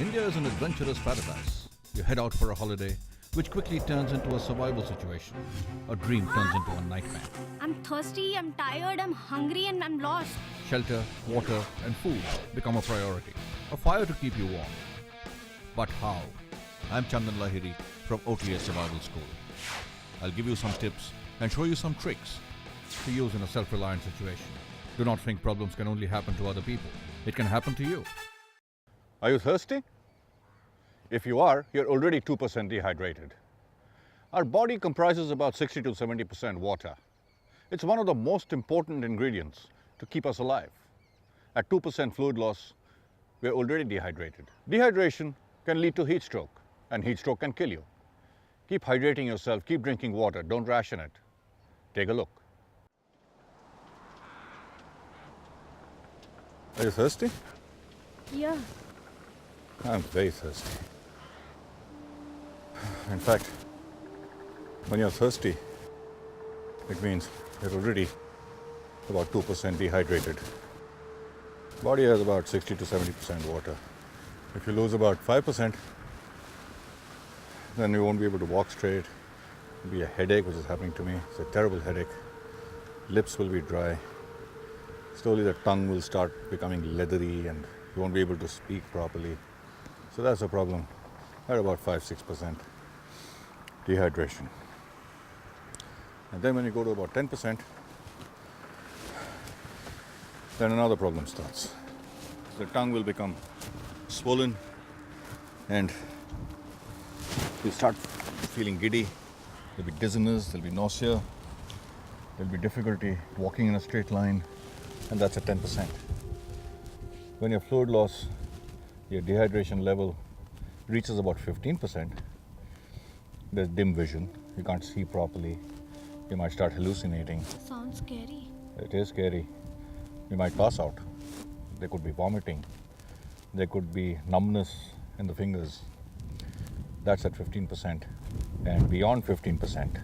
India is an adventurous paradise. You head out for a holiday, which quickly turns into a survival situation. A dream turns into a nightmare. I'm thirsty, I'm tired, I'm hungry, and I'm lost. Shelter, water, and food become a priority. A fire to keep you warm. But how? I'm Chandan Lahiri from OTS Survival School. I'll give you some tips and show you some tricks to use in a self-reliant situation. Do not think problems can only happen to other people. It can happen to you. Are you thirsty? If you are, you're already 2% dehydrated. Our body comprises about 60 to 70% water. It's one of the most important ingredients to keep us alive. At 2% fluid loss, we're already dehydrated. Dehydration can lead to heat stroke, and heat stroke can kill you. Keep hydrating yourself, keep drinking water, don't ration it. Take a look. Are you thirsty? Yeah. I'm very thirsty. In fact, when you're thirsty, it means you're already about 2% dehydrated. Body has about 60 to 70% water. If you lose about 5%, then you won't be able to walk straight. There'll be a headache, which is happening to me. It's a terrible headache. Lips will be dry. Slowly the tongue will start becoming leathery and you won't be able to speak properly. So that's a problem at about 5-6% dehydration. And then when you go to about 10%, then another problem starts. The tongue will become swollen and you start feeling giddy. There'll be dizziness, there'll be nausea, there'll be difficulty walking in a straight line, and that's at 10%. When your fluid loss, your dehydration level reaches about 15%, there's dim vision, you can't see properly, you might start hallucinating. Sounds scary. It is scary. You might pass out. There could be vomiting. There could be numbness in the fingers. That's at 15%. And beyond 15%,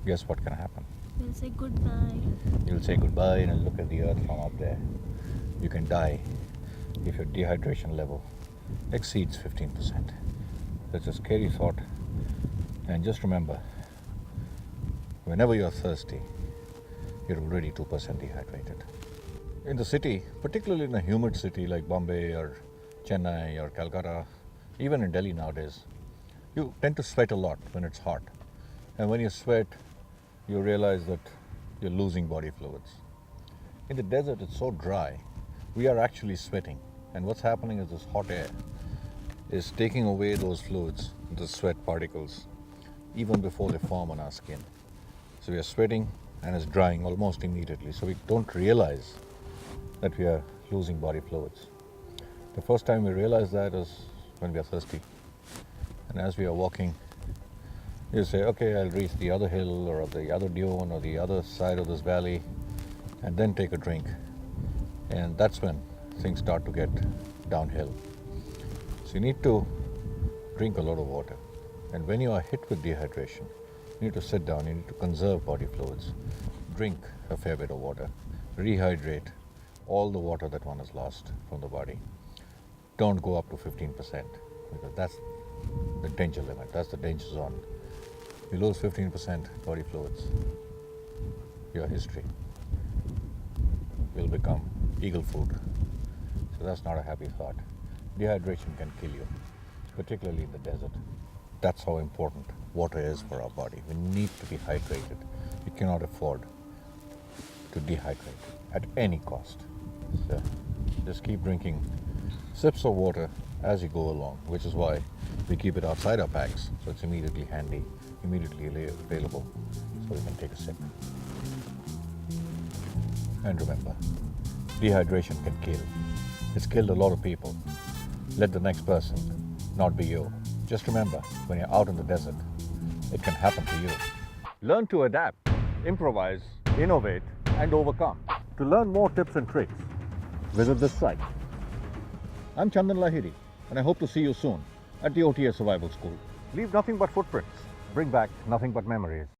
guess what can happen? We'll say goodbye. You'll say goodbye and look at the earth from up there. You can die if your dehydration level exceeds 15%. That's a scary thought. And just remember, whenever you're thirsty, you're already 2% dehydrated. In the city, particularly in a humid city like Bombay or Chennai or Calcutta, even in Delhi nowadays, you tend to sweat a lot when it's hot. And when you sweat, you realize that you're losing body fluids. In the desert, it's so dry, we are actually sweating. And what's happening is this hot air is taking away those fluids, the sweat particles, even before they form on our skin. So we are sweating and it's drying almost immediately. So we don't realize that we are losing body fluids. The first time we realize that is when we are thirsty. And as we are walking, you say, okay, I'll reach the other hill or the other dune or the other side of this valley and then take a drink. And that's when things start to get downhill. So you need to drink a lot of water. And when you are hit with dehydration, you need to sit down, you need to conserve body fluids, drink a fair bit of water, rehydrate all the water that one has lost from the body. Don't go up to 15% because that's the danger limit, that's the danger zone. You lose 15% body fluids, your history will become eagle food. So that's not a happy thought. Dehydration can kill you, particularly in the desert. That's how important water is for our body. We need to be hydrated. We cannot afford to dehydrate at any cost. So just keep drinking sips of water as you go along, which is why we keep it outside our bags, so it's immediately handy, immediately available, so we can take a sip. And remember, dehydration can kill. It's killed a lot of people. Let the next person not be you. Just remember, when you're out in the desert, it can happen to you. Learn to adapt, improvise, innovate, and overcome. To learn more tips and tricks, visit this site. I'm Chandan Lahiri, and I hope to see you soon at the OTS Survival School. Leave nothing but footprints. Bring back nothing but memories.